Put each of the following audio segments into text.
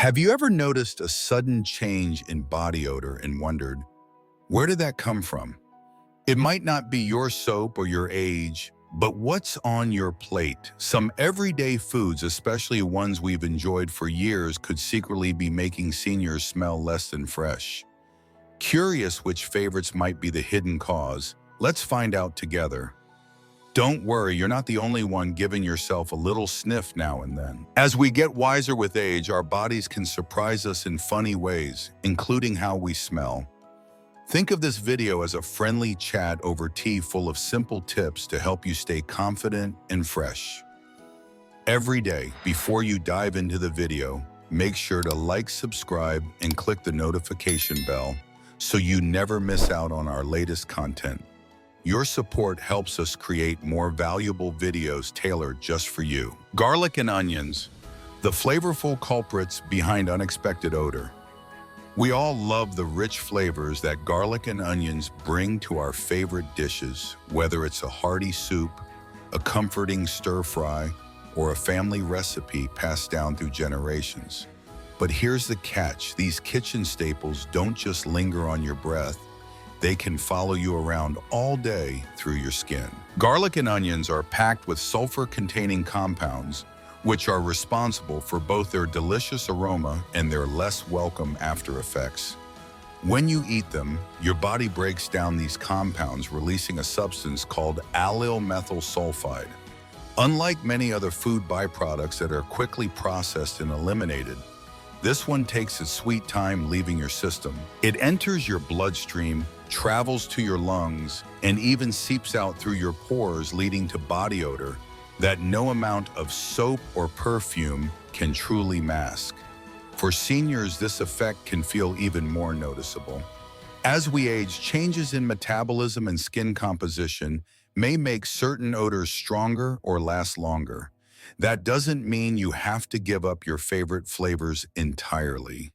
Have you ever noticed a sudden change in body odor and wondered, where did that come from? It might not be your soap or your age, but what's on your plate? Some everyday foods, especially ones we've enjoyed for years, could secretly be making seniors smell less than fresh. Curious which favorites might be the hidden cause? Let's find out together. Don't worry, you're not the only one giving yourself a little sniff now and then. As we get wiser with age, our bodies can surprise us in funny ways, including how we smell. Think of this video as a friendly chat over tea full of simple tips to help you stay confident and fresh. Every day, before you dive into the video, make sure to like, subscribe, and click the notification bell so you never miss out on our latest content. Your support helps us create more valuable videos tailored just for you. Garlic and onions, the flavorful culprits behind unexpected odor. We all love the rich flavors that garlic and onions bring to our favorite dishes, whether it's a hearty soup, a comforting stir-fry, or a family recipe passed down through generations. But here's the catch: these kitchen staples don't just linger on your breath, they can follow you around all day through your skin. Garlic and onions are packed with sulfur-containing compounds, which are responsible for both their delicious aroma and their less welcome after effects. When you eat them, your body breaks down these compounds, releasing a substance called allyl methyl sulfide. Unlike many other food byproducts that are quickly processed and eliminated, this one takes its sweet time leaving your system. It enters your bloodstream, travels to your lungs, and even seeps out through your pores, leading to body odor that no amount of soap or perfume can truly mask. For seniors, this effect can feel even more noticeable. As we age, changes in metabolism and skin composition may make certain odors stronger or last longer. That doesn't mean you have to give up your favorite flavors entirely.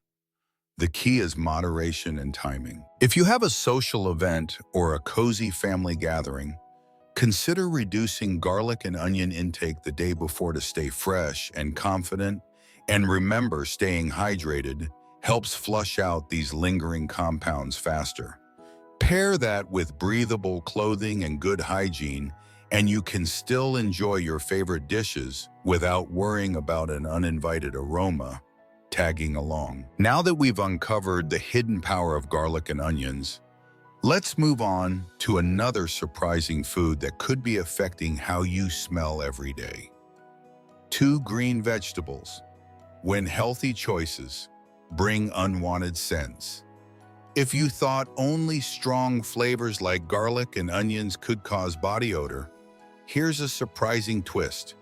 The key is moderation and timing. If you have a social event or a cozy family gathering, consider reducing garlic and onion intake the day before to stay fresh and confident. And remember, staying hydrated helps flush out these lingering compounds faster. Pair that with breathable clothing and good hygiene, and you can still enjoy your favorite dishes without worrying about an uninvited aroma tagging along. Now that we've uncovered the hidden power of garlic and onions, let's move on to another surprising food that could be affecting how you smell every day. 2 green vegetables. When healthy choices bring unwanted scents. If you thought only strong flavors like garlic and onions could cause body odor, here's a surprising twist.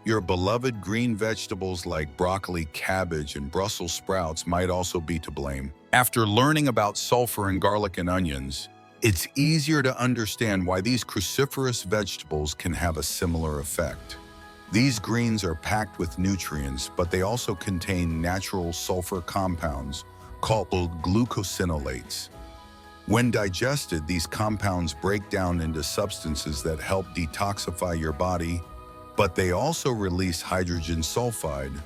Your beloved green vegetables like broccoli, cabbage, and Brussels sprouts might also be to blame. After learning about sulfur in garlic and onions, it's easier to understand why these cruciferous vegetables can have a similar effect. These greens are packed with nutrients, but they also contain natural sulfur compounds called glucosinolates. When digested, these compounds break down into substances that help detoxify your body, but they also release hydrogen sulfide,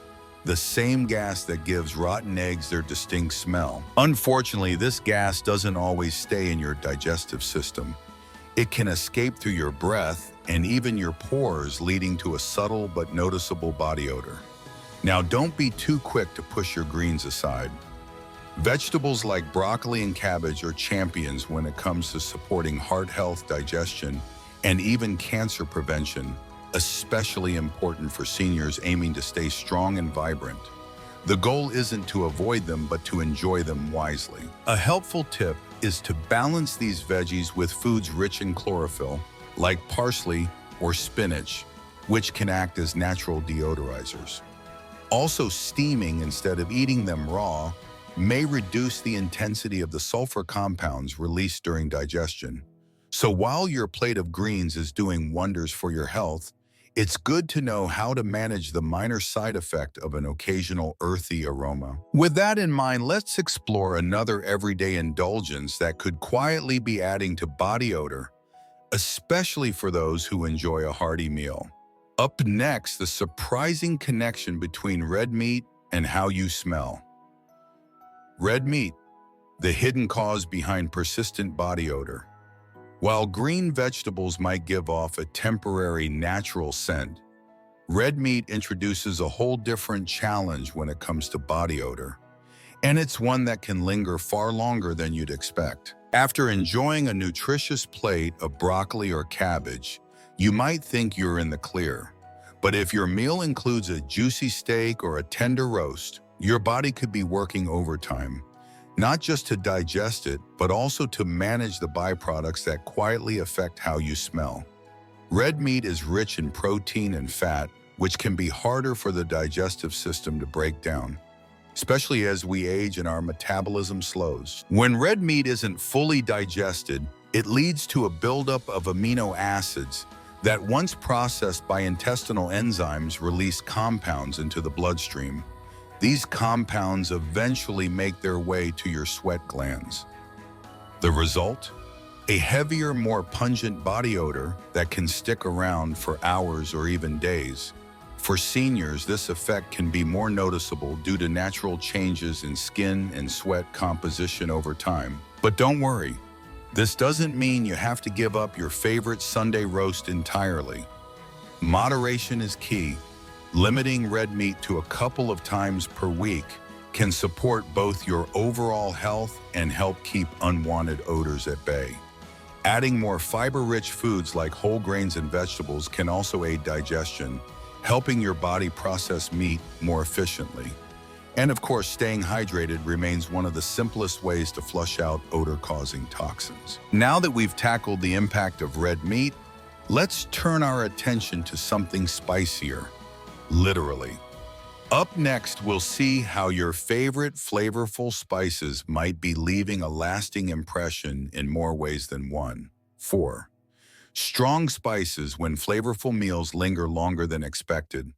the same gas that gives rotten eggs their distinct smell. Unfortunately, this gas doesn't always stay in your digestive system. It can escape through your breath and even your pores, leading to a subtle but noticeable body odor. Now, don't be too quick to push your greens aside. Vegetables like broccoli and cabbage are champions when it comes to supporting heart health, digestion, and even cancer prevention, especially important for seniors aiming to stay strong and vibrant. The goal isn't to avoid them, but to enjoy them wisely. A helpful tip is to balance these veggies with foods rich in chlorophyll, like parsley or spinach, which can act as natural deodorizers. Also, steaming instead of eating them raw may reduce the intensity of the sulfur compounds released during digestion. So while your plate of greens is doing wonders for your health, it's good to know how to manage the minor side effect of an occasional earthy aroma. With that in mind, let's explore another everyday indulgence that could quietly be adding to body odor, especially for those who enjoy a hearty meal. Up next, the surprising connection between red meat and how you smell. Red meat, the hidden cause behind persistent body odor. While green vegetables might give off a temporary natural scent, red meat introduces a whole different challenge when it comes to body odor. And it's one that can linger far longer than you'd expect. After enjoying a nutritious plate of broccoli or cabbage, you might think you're in the clear. But if your meal includes a juicy steak or a tender roast, your body could be working overtime, not just to digest it, but also to manage the byproducts that quietly affect how you smell. Red meat is rich in protein and fat, which can be harder for the digestive system to break down, especially as we age and our metabolism slows. When red meat isn't fully digested, it leads to a buildup of amino acids that, once processed by intestinal enzymes, release compounds into the bloodstream. These compounds eventually make their way to your sweat glands. The result? A heavier, more pungent body odor that can stick around for hours or even days. For seniors, this effect can be more noticeable due to natural changes in skin and sweat composition over time. But don't worry, this doesn't mean you have to give up your favorite Sunday roast entirely. Moderation is key. Limiting red meat to a couple of times per week can support both your overall health and help keep unwanted odors at bay. Adding more fiber-rich foods like whole grains and vegetables can also aid digestion, helping your body process meat more efficiently. And of course, staying hydrated remains one of the simplest ways to flush out odor-causing toxins. Now that we've tackled the impact of red meat, let's turn our attention to something spicier. Literally. Up next, we'll see how your favorite flavorful spices might be leaving a lasting impression in more ways than one. 4. Strong spices when flavorful meals linger longer than expected.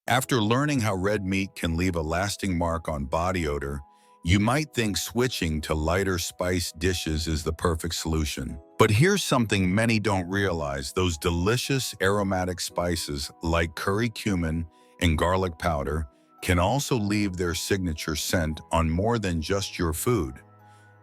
After learning how red meat can leave a lasting mark on body odor, you might think switching to lighter spice dishes is the perfect solution. But here's something many don't realize: those delicious aromatic spices like curry cumin and garlic powder can also leave their signature scent on more than just your food.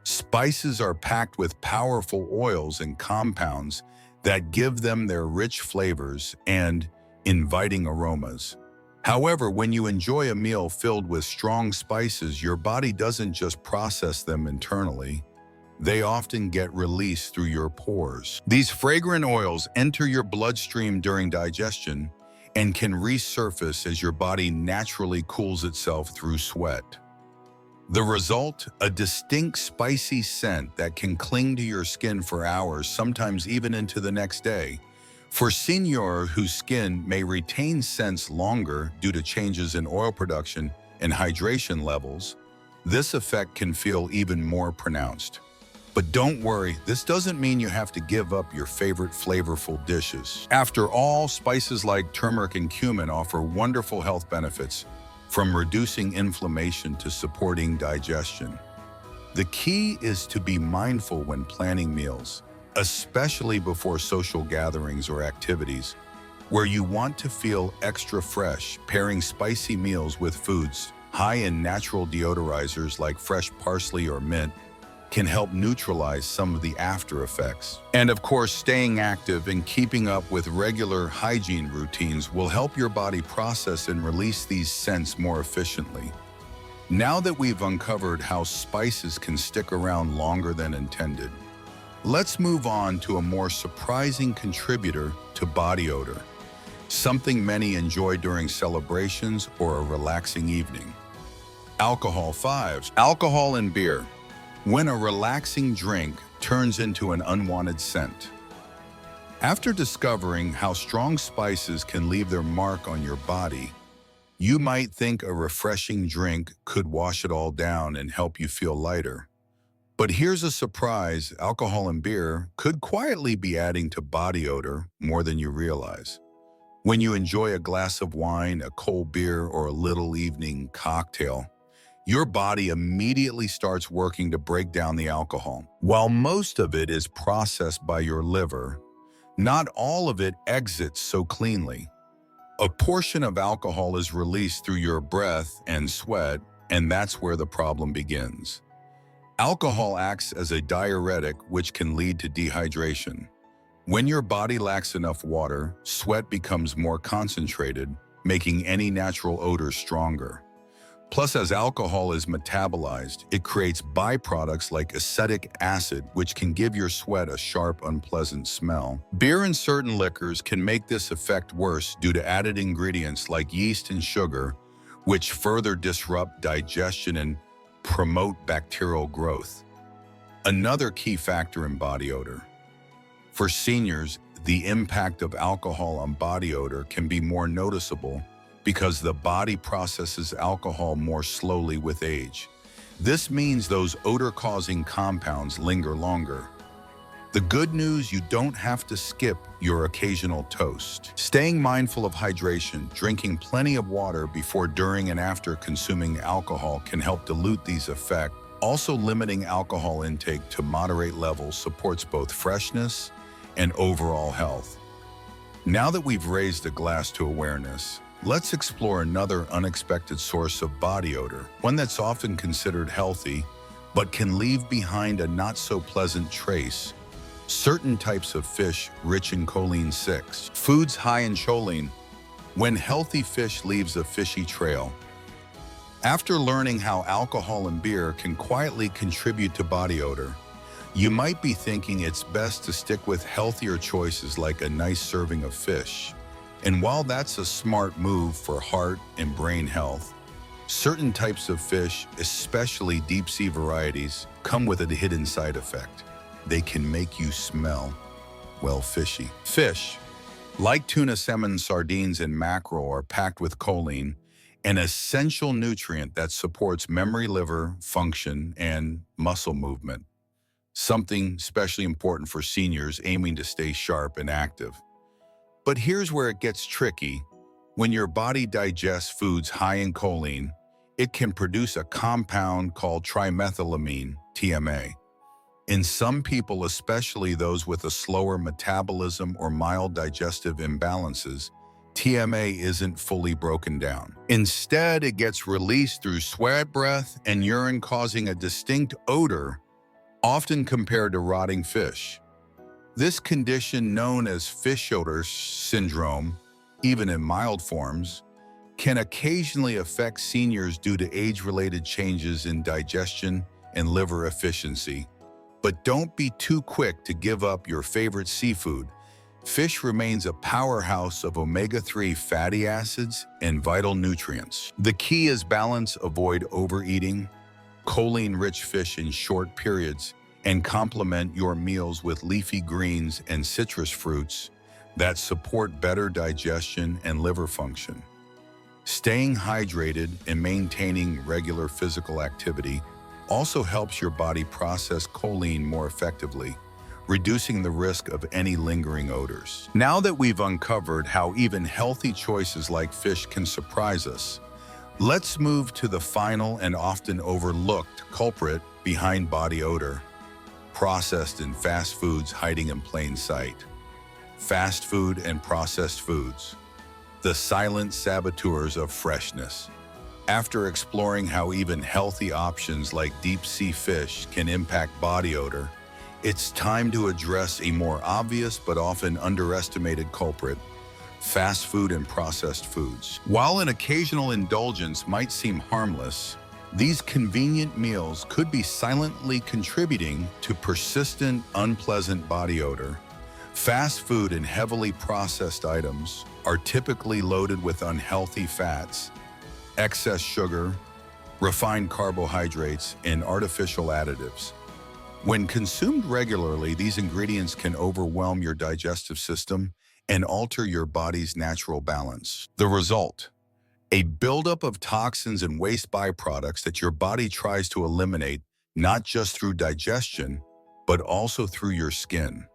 Spices are packed with powerful oils and compounds that give them their rich flavors and inviting aromas. However, when you enjoy a meal filled with strong spices, your body doesn't just process them internally. They often get released through your pores. These fragrant oils enter your bloodstream during digestion and can resurface as your body naturally cools itself through sweat. The result? A distinct spicy scent that can cling to your skin for hours, sometimes even into the next day. For seniors whose skin may retain scents longer due to changes in oil production and hydration levels, this effect can feel even more pronounced. But don't worry, this doesn't mean you have to give up your favorite flavorful dishes. After all, spices like turmeric and cumin offer wonderful health benefits, from reducing inflammation to supporting digestion. The key is to be mindful when planning meals, especially before social gatherings or activities, where you want to feel extra fresh. Pairing spicy meals with foods high in natural deodorizers like fresh parsley or mint can help neutralize some of the after effects. And of course, staying active and keeping up with regular hygiene routines will help your body process and release these scents more efficiently. Now that we've uncovered how spices can stick around longer than intended, let's move on to a more surprising contributor to body odor, something many enjoy during celebrations or a relaxing evening. Alcohol. 5. Alcohol and beer. When a relaxing drink turns into an unwanted scent. After discovering how strong spices can leave their mark on your body, you might think a refreshing drink could wash it all down and help you feel lighter. But here's a surprise: alcohol and beer could quietly be adding to body odor more than you realize. When you enjoy a glass of wine, a cold beer, or a little evening cocktail, your body immediately starts working to break down the alcohol. While most of it is processed by your liver, not all of it exits so cleanly. A portion of alcohol is released through your breath and sweat, And that's where the problem begins. Alcohol acts as a diuretic, which can lead to dehydration. When your body lacks enough water, sweat becomes more concentrated, making any natural odor stronger. Plus, as alcohol is metabolized, it creates byproducts like acetic acid, which can give your sweat a sharp, unpleasant smell. Beer and certain liquors can make this effect worse due to added ingredients like yeast and sugar, which further disrupt digestion and promote bacterial growth. Another key factor in body odor. For seniors, the impact of alcohol on body odor can be more noticeable because the body processes alcohol more slowly with age. This means those odor-causing compounds linger longer. The good news, you don't have to skip your occasional toast. Staying mindful of hydration, drinking plenty of water before, during, and after consuming alcohol can help dilute these effects. Also, limiting alcohol intake to moderate levels supports both freshness and overall health. Now that we've raised a glass to awareness, let's explore another unexpected source of body odor, one that's often considered healthy, but can leave behind a not-so-pleasant trace. Certain types of fish rich in choline-6. Foods high in choline. When healthy fish leaves a fishy trail. After learning how alcohol and beer can quietly contribute to body odor, you might be thinking it's best to stick with healthier choices like a nice serving of fish. And while that's a smart move for heart and brain health, certain types of fish, especially deep-sea varieties, come with a hidden side effect. They can make you smell, well, fishy. Fish, like tuna, salmon, sardines, and mackerel, are packed with choline, an essential nutrient that supports memory, liver function, and muscle movement. Something especially important for seniors aiming to stay sharp and active. But here's where it gets tricky. When your body digests foods high in choline, it can produce a compound called trimethylamine, TMA. In some people, especially those with a slower metabolism or mild digestive imbalances, TMA isn't fully broken down. Instead, it gets released through sweat, breath, and urine, causing a distinct odor, often compared to rotting fish. This condition, known as fish odor syndrome, even in mild forms, can occasionally affect seniors due to age-related changes in digestion and liver efficiency. But don't be too quick to give up your favorite seafood. Fish remains a powerhouse of omega-3 fatty acids and vital nutrients. The key is balance. Avoid overeating choline-rich fish in short periods, and complement your meals with leafy greens and citrus fruits that support better digestion and liver function. Staying hydrated and maintaining regular physical activity also helps your body process choline more effectively, reducing the risk of any lingering odors. Now that we've uncovered how even healthy choices like fish can surprise us, let's move to the final and often overlooked culprit behind body odor: processed and fast foods hiding in plain sight. Fast food and processed foods, the silent saboteurs of freshness. After exploring how even healthy options like deep-sea fish can impact body odor, it's time to address a more obvious but often underestimated culprit: fast food and processed foods. While an occasional indulgence might seem harmless, these convenient meals could be silently contributing to persistent, unpleasant body odor. Fast food and heavily processed items are typically loaded with unhealthy fats, excess sugar, refined carbohydrates, and artificial additives. When consumed regularly, these ingredients can overwhelm your digestive system and alter your body's natural balance. The result: a buildup of toxins and waste byproducts that your body tries to eliminate, not just through digestion, but also through your skin.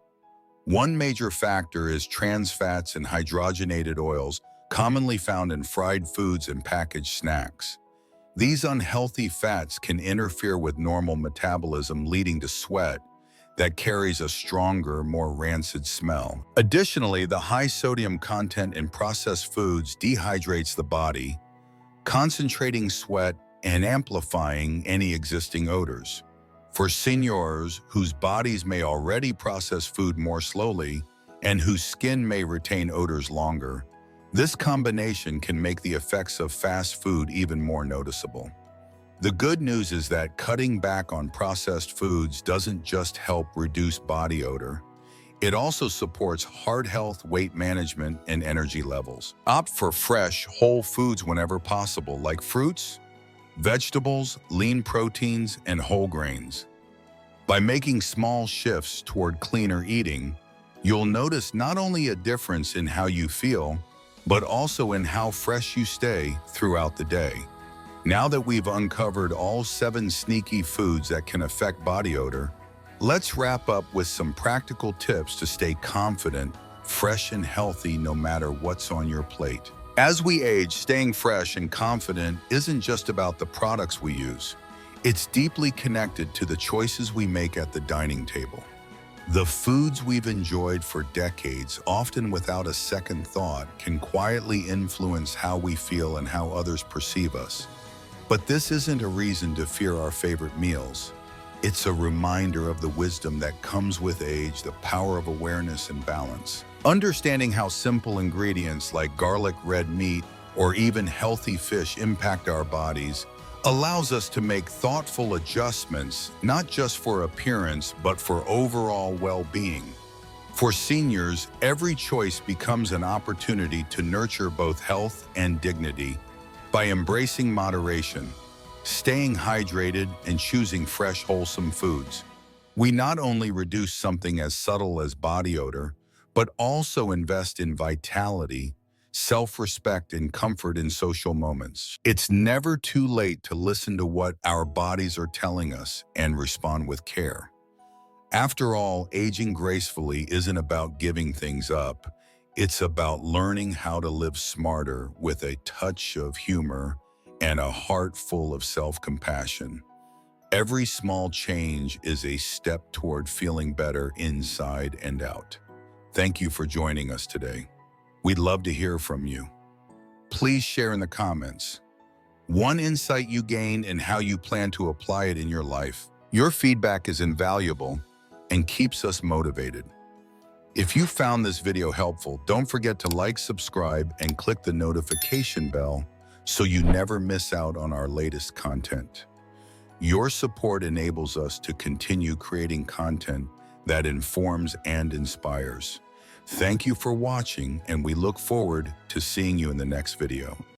One major factor is trans fats and hydrogenated oils, commonly found in fried foods and packaged snacks. These unhealthy fats can interfere with normal metabolism, leading to sweat that carries a stronger, more rancid smell. Additionally, the high sodium content in processed foods dehydrates the body, concentrating sweat and amplifying any existing odors. For seniors whose bodies may already process food more slowly and whose skin may retain odors longer, this combination can make the effects of fast food even more noticeable. The good news is that cutting back on processed foods doesn't just help reduce body odor. It also supports heart health, weight management, and energy levels. Opt for fresh, whole foods whenever possible, like fruits, vegetables, lean proteins, and whole grains. By making small shifts toward cleaner eating, you'll notice not only a difference in how you feel, but also in how fresh you stay throughout the day. Now that we've uncovered all 7 sneaky foods that can affect body odor, let's wrap up with some practical tips to stay confident, fresh, and healthy no matter what's on your plate. As we age, staying fresh and confident isn't just about the products we use. It's deeply connected to the choices we make at the dining table. The foods we've enjoyed for decades, often without a second thought, can quietly influence how we feel and how others perceive us. But this isn't a reason to fear our favorite meals. It's a reminder of the wisdom that comes with age, the power of awareness and balance. Understanding how simple ingredients like garlic red meat or even healthy fish impact our bodies allows us to make thoughtful adjustments, not just for appearance, but for overall well-being. For seniors, every choice becomes an opportunity to nurture both health and dignity by embracing moderation, staying hydrated, and choosing fresh, wholesome foods. We not only reduce something as subtle as body odor, but also invest in vitality, self-respect, and comfort in social moments. It's never too late to listen to what our bodies are telling us and respond with care. After all, aging gracefully isn't about giving things up. It's about learning how to live smarter with a touch of humor and a heart full of self-compassion. Every small change is a step toward feeling better inside and out. Thank you for joining us today. We'd love to hear from you. Please share in the comments one insight you gained and how you plan to apply it in your life. Your feedback is invaluable and keeps us motivated. If you found this video helpful, don't forget to like, subscribe, and click the notification bell so you never miss out on our latest content. Your support enables us to continue creating content that informs and inspires. Thank you for watching, and we look forward to seeing you in the next video.